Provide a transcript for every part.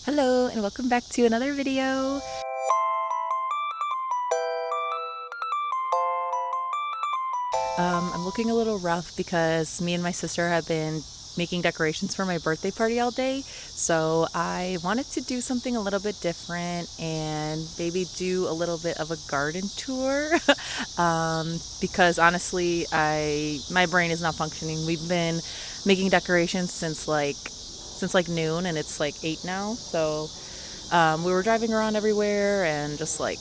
Hello and welcome back to another video. I'm looking a little rough because me and my sister have been making decorations for my birthday party all day, so I wanted to do something a little bit different and maybe do a little bit of a garden tour. Because honestly my brain is not functioning. We've been making decorations since like noon and it's like 8 now, so we were driving around everywhere and just like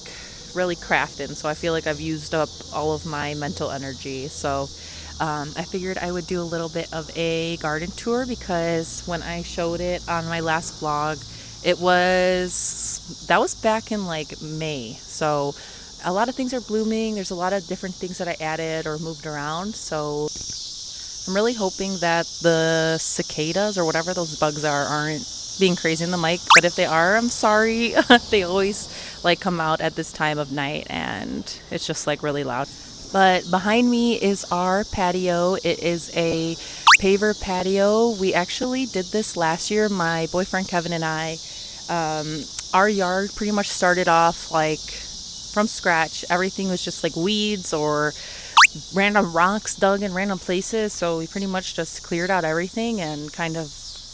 really crafting. So I feel like I've used up all of my mental energy. So I figured I would do a little bit of a garden tour because when I showed it on my last vlog, that was back in like May. So a lot of things are blooming. There's a lot of different things that I added or moved around. So I'm really hoping that the cicadas or whatever those bugs aren't being crazy in the mic. But if they are, I'm sorry. They always like come out at this time of night and it's just like really loud. But behind me is our patio. It is a paver patio. We actually did this last year, my boyfriend Kevin and I. Our yard pretty much started off like from scratch. Everything was just like weeds or random rocks dug in random places, so we pretty much just cleared out everything and kind of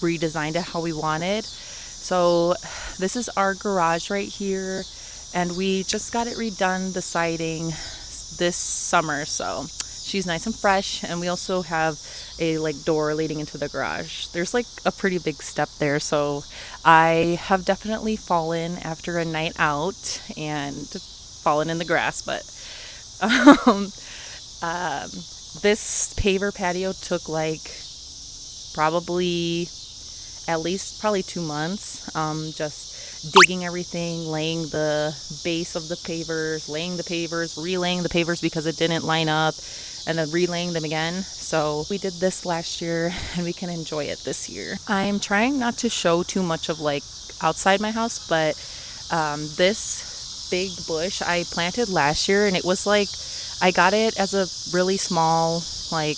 redesigned it how we wanted. So this is our garage right here, and we just got it redone, the siding, this summer, so she's nice and fresh. And we also have a like door leading into the garage. There's like a pretty big step there, so I have definitely fallen after a night out and fallen in the grass, but um this paver patio took like probably at least probably 2 months. Just digging everything, laying the base of the pavers, laying the pavers, relaying the pavers because it didn't line up, and then relaying them again. So we did this last year and we can enjoy it this year. I'm trying not to show too much of like outside my house, but this big bush I planted last year, and it was like I got it as a really small, like,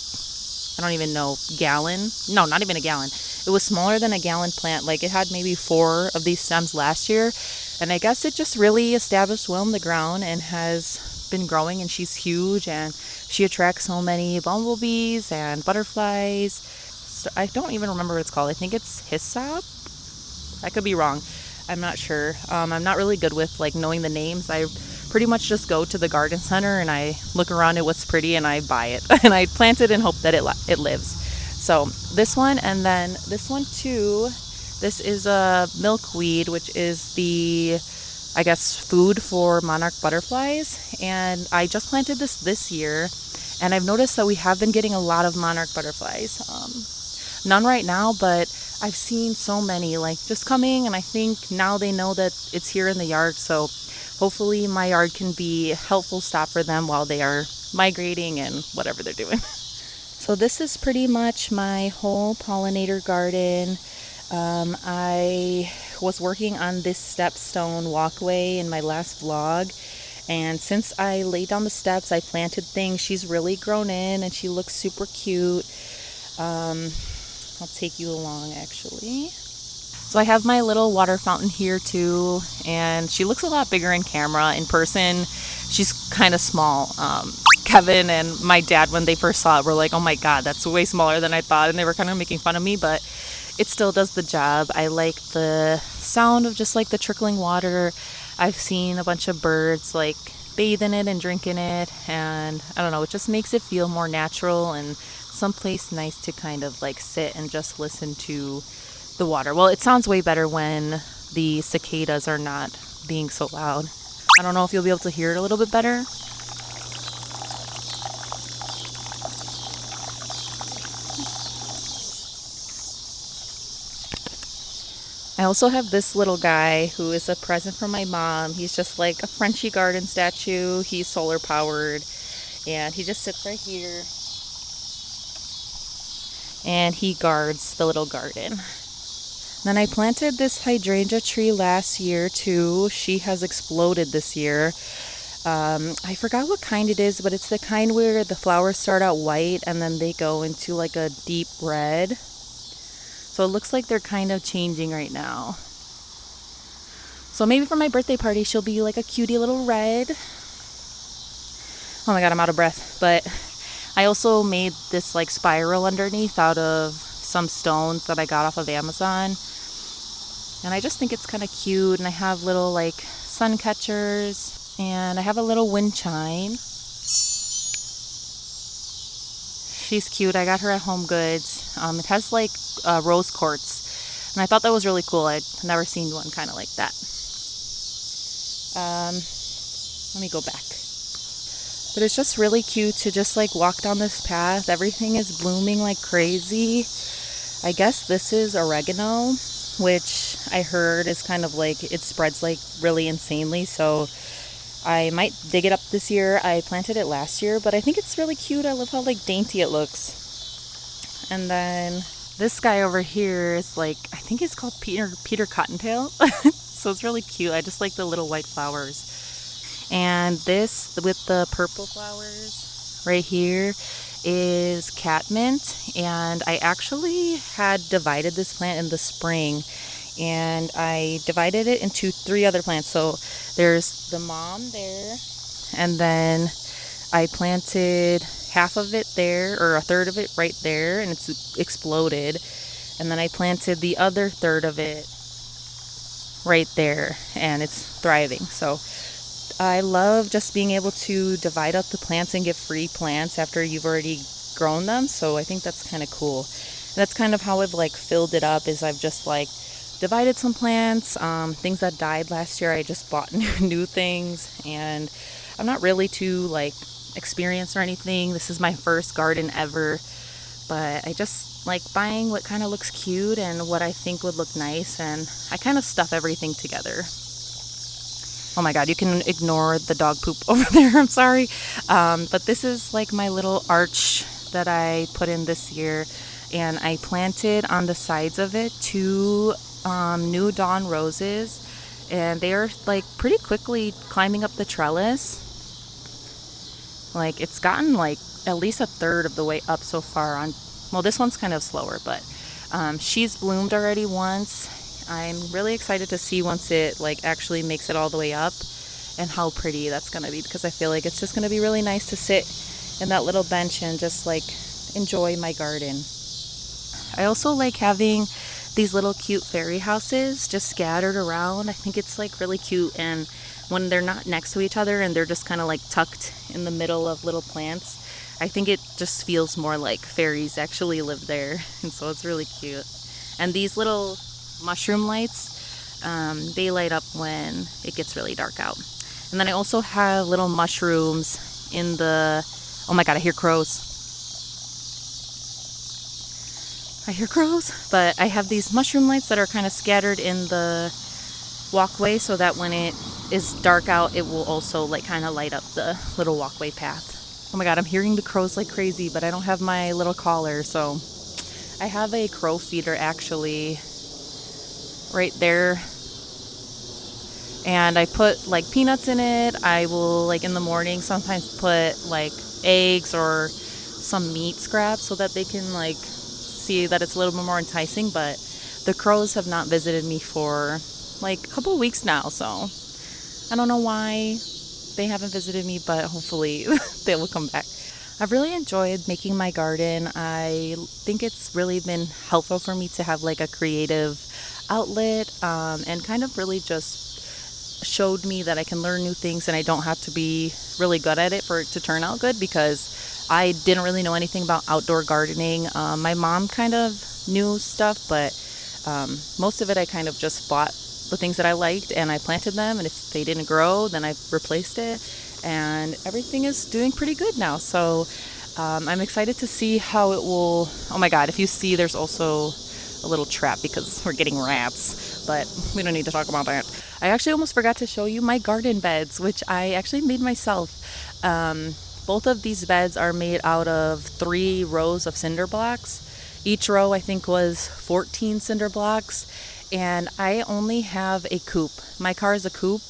I don't even know, gallon. No, not even a gallon. It was smaller than a gallon plant. Like, it had maybe 4 of these stems last year. And I guess it just really established well in the ground and has been growing. And she's huge and she attracts so many bumblebees and butterflies. So I don't even remember what it's called. I think it's hyssop. I could be wrong. I'm not sure. I'm not really good with like knowing the names. I pretty much just go to the garden center and I look around at what's pretty and I buy it and I plant it and hope that it lives. So this one, and then this one too. This is a milkweed, which is the, I guess, food for monarch butterflies. And I just planted this year, and I've noticed that we have been getting a lot of monarch butterflies. None right now, but I've seen so many like just coming, and I think now they know that it's here in the yard, so hopefully my yard can be a helpful stop for them while they are migrating and whatever they're doing. So this is pretty much my whole pollinator garden. I was working on this stepstone walkway in my last vlog, and since I laid down the steps, I planted things. She's really grown in and she looks super cute. I'll take you along actually. So I have my little water fountain here too, and she looks a lot bigger in camera. In person, she's kind of small. Kevin and my dad, when they first saw it, were like, oh my god, that's way smaller than I thought, and they were kind of making fun of me, but it still does the job. I like the sound of just like the trickling water. I've seen a bunch of birds like bathe in it and drink in it, and I don't know, it just makes it feel more natural and someplace nice to kind of like sit and just listen to the water. Well, it sounds way better when the cicadas are not being so loud. I don't know if you'll be able to hear it a little bit better. I also have this little guy who is a present from my mom. He's just like a Frenchy garden statue. He's solar powered and he just sits right here and he guards the little garden. Then I planted this hydrangea tree last year too. She has exploded this year. I forgot what kind it is, but it's the kind where the flowers start out white and then they go into like a deep red. So it looks like they're kind of changing right now. So maybe for my birthday party, she'll be like a cutie little red. Oh my god, I'm out of breath. But I also made this like spiral underneath out of some stones that I got off of Amazon. And I just think it's kind of cute. And I have little like sun catchers. And I have a little wind chime. She's cute. I got her at Home Goods. It has like rose quartz. And I thought that was really cool. I'd never seen one kind of like that. Let me go back. But it's just really cute to just like walk down this path. Everything is blooming like crazy. I guess this is oregano, which I heard is kind of like, it spreads like really insanely. So I might dig it up this year. I planted it last year, but I think it's really cute. I love how like dainty it looks. And then this guy over here is like, I think it's called Peter Cottontail. So it's really cute. I just like the little white flowers. And this with the purple flowers right here is catmint. And I actually had divided this plant in the spring. And I divided it into 3 other plants. So there's the mom there. And then I planted half of it there, or a third of it right there. And it's exploded. And then I planted the other third of it right there. And it's thriving. So I love just being able to divide up the plants and get free plants after you've already grown them. So I think that's kind of cool. And that's kind of how I've like filled it up, is I've just like divided some plants, things that died last year. I just bought new things, and I'm not really too like experienced or anything. This is my first garden ever, but I just like buying what kind of looks cute and what I think would look nice, and I kind of stuff everything together. Oh my god, you can ignore the dog poop over there, I'm sorry. But this is like my little arch that I put in this year, and I planted on the sides of it 2 New Dawn roses, and they are like pretty quickly climbing up the trellis. Like it's gotten like at least a third of the way up so far. Well, this one's kind of slower, but she's bloomed already once. I'm really excited to see once it like actually makes it all the way up, and how pretty that's gonna be, because I feel like it's just gonna be really nice to sit in that little bench and just like enjoy my garden. I also like having these little cute fairy houses just scattered around. I think it's like really cute, and when they're not next to each other and they're just kind of like tucked in the middle of little plants, I think it just feels more like fairies actually live there. And so it's really cute. And these little mushroom lights, they light up when it gets really dark out. And then I also have little mushrooms in the, oh my god, I hear crows. But I have these mushroom lights that are kind of scattered in the walkway, so that when it is dark out, it will also like kind of light up the little walkway path. Oh my god, I'm hearing the crows like crazy, but I don't have my little collar, so I have a crow feeder actually right there, and I put like peanuts in it. I will like in the morning sometimes put like eggs or some meat scraps so that they can like see that it's a little bit more enticing. But the crows have not visited me for like a couple of weeks now, so I don't know why they haven't visited me, but hopefully they will come back. I've really enjoyed making my garden. I think it's really been helpful for me to have like a creative outlet, and kind of really just showed me that I can learn new things and I don't have to be really good at it for it to turn out good, because I didn't really know anything about outdoor gardening. My mom kind of knew stuff, but most of it I kind of just bought the things that I liked and I planted them, and if they didn't grow then I replaced it, and everything is doing pretty good now. So I'm excited to see how it will. Oh my god, if you see, there's also a little trap because we're getting rats, but we don't need to talk about that. I actually almost forgot to show you my garden beds, which I actually made myself. Both of these beds are made out of 3 rows of cinder blocks. Each row I think was 14 cinder blocks, and I only have a coupe. My car is a coupe.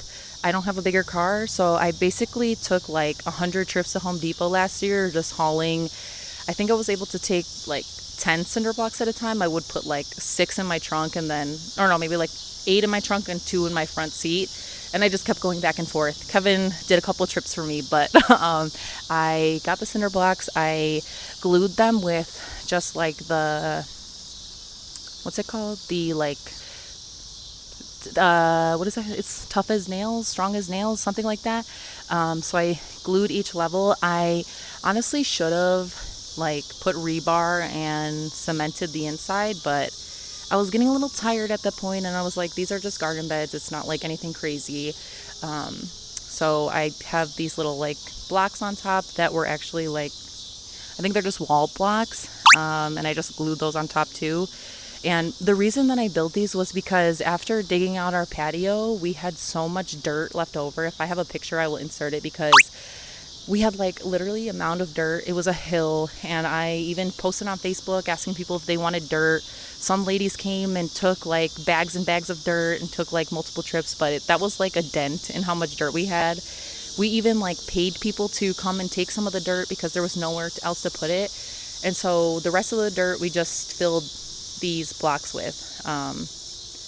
I don't have a bigger car, so I basically took like 100 trips to Home Depot last year just hauling I think I was able to take like 10 cinder blocks at a time. I would put like 6 in my trunk and then, or no, maybe like 8 in my trunk and 2 in my front seat. And I just kept going back and forth. Kevin did a couple of trips for me, but I got the cinder blocks. I glued them with just like the, what's it called? The like, what is that? It's tough as nails, strong as nails, something like that. So I glued each level. I honestly should have like put rebar and cemented the inside, but I was getting a little tired at that point, and I was like, these are just garden beds. It's not like anything crazy. So I have these little like blocks on top that were actually like, I think they're just wall blocks. And I just glued those on top too. And the reason that I built these was because after digging out our patio, we had so much dirt left over. If I have a picture, I will insert it, because we had like literally a mound of dirt. It was a hill, and I even posted on Facebook asking people if they wanted dirt. Some ladies came and took like bags and bags of dirt and took like multiple trips, but that was like a dent in how much dirt we had. We even like paid people to come and take some of the dirt because there was nowhere else to put it. And so the rest of the dirt we just filled these blocks with.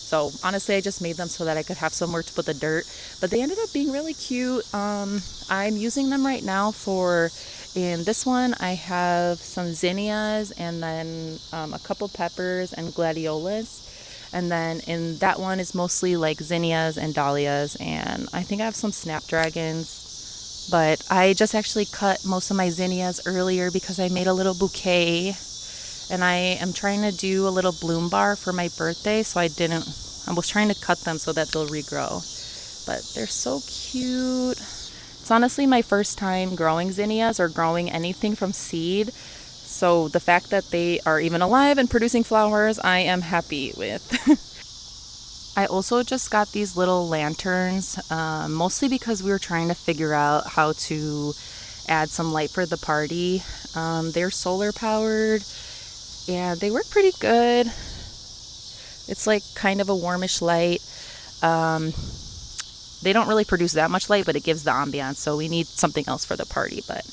So honestly, I just made them so that I could have somewhere to put the dirt, but they ended up being really cute. I'm using them right now for, in this one I have some zinnias, and then a couple peppers and gladiolas, and then in that one is mostly like zinnias and dahlias, and I think I have some snapdragons. But I just actually cut most of my zinnias earlier because I made a little bouquet. And I am trying to do a little bloom bar for my birthday, so I was trying to cut them so that they'll regrow. But they're so cute. It's honestly my first time growing zinnias or growing anything from seed. So the fact that they are even alive and producing flowers, I am happy with. I also just got these little lanterns, mostly because we were trying to figure out how to add some light for the party. They're solar powered. Yeah, they work pretty good. It's like kind of a warmish light. They don't really produce that much light, but it gives the ambiance, so we need something else for the party, but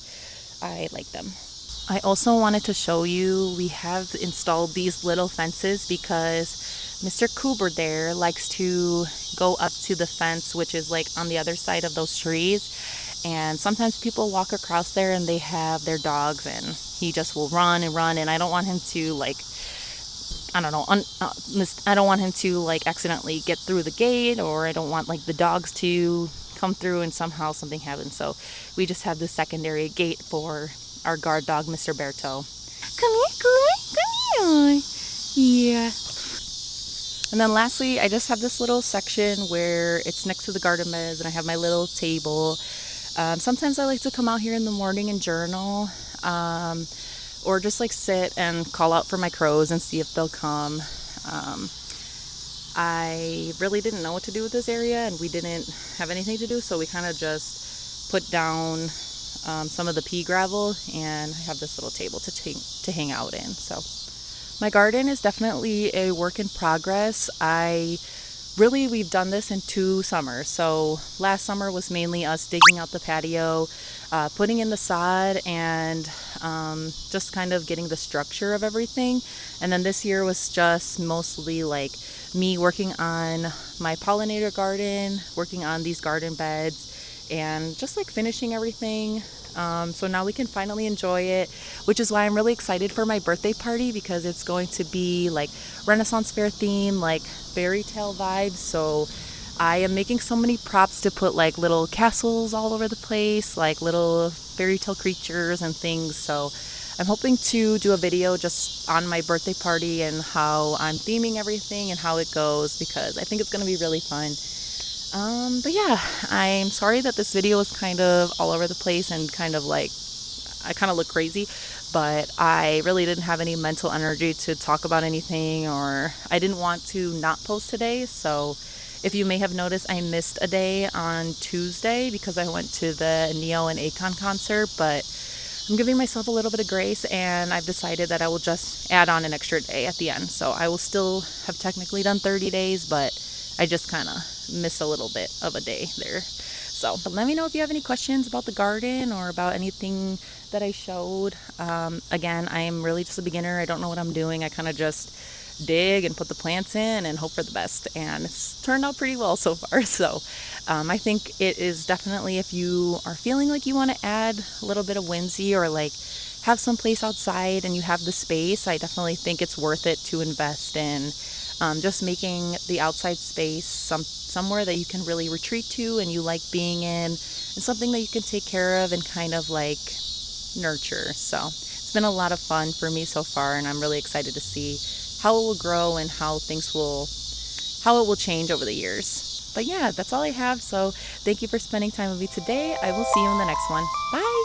I like them. I also wanted to show you, we have installed these little fences because Mr. Cooper there likes to go up to the fence, which is like on the other side of those trees. And sometimes people walk across there and they have their dogs, and he just will run and run, and I don't want him to like, I don't know, I don't want him to like accidentally get through the gate, or I don't want like the dogs to come through and somehow something happens. So we just have the secondary gate for our guard dog, Mr. Berto. Come here, come here. Yeah. And then lastly, I just have this little section where it's next to the garden beds, and I have my little table. Sometimes I like to come out here in the morning and journal, or just like sit and call out for my crows and see if they'll come. I really didn't know what to do with this area, and we didn't have anything to do, so we kind of just put down some of the pea gravel, and I have this little table to hang out in. So my garden is definitely a work in progress. We've done this in 2 summers. So last summer was mainly us digging out the patio, putting in the sod, and just kind of getting the structure of everything. And then this year was just mostly like me working on my pollinator garden, working on these garden beds, and just like finishing everything. So now we can finally enjoy it, which is why I'm really excited for my birthday party, because it's going to be like Renaissance fair theme, like fairy tale vibes. So I am making so many props to put like little castles all over the place, like little fairy tale creatures and things. So I'm hoping to do a video just on my birthday party and how I'm theming everything and how it goes, because I think it's going to be really fun. But yeah, I'm sorry that this video was kind of all over the place and kind of like, I kind of look crazy, but I really didn't have any mental energy to talk about anything, or I didn't want to not post today. So if you may have noticed, I missed a day on Tuesday because I went to the Neo and Akon concert, but I'm giving myself a little bit of grace, and I've decided that I will just add on an extra day at the end. So I will still have technically done 30 days, but I just kind of missed a little bit of a day there. So, but let me know if you have any questions about the garden or about anything that I showed. Again, I am really just a beginner. I don't know what I'm doing. I kind of just dig and put the plants in and hope for the best, and it's turned out pretty well so far. So I think it is definitely, if you are feeling like you want to add a little bit of whimsy or like have some place outside and you have the space, I definitely think it's worth it to invest in just making the outside space somewhere that you can really retreat to and you like being in, and something that you can take care of and kind of like nurture. So it's been a lot of fun for me so far, and I'm really excited to see how it will grow and how it will change over the years. But yeah, that's all I have. So thank you for spending time with me today. I will see you in the next one. Bye.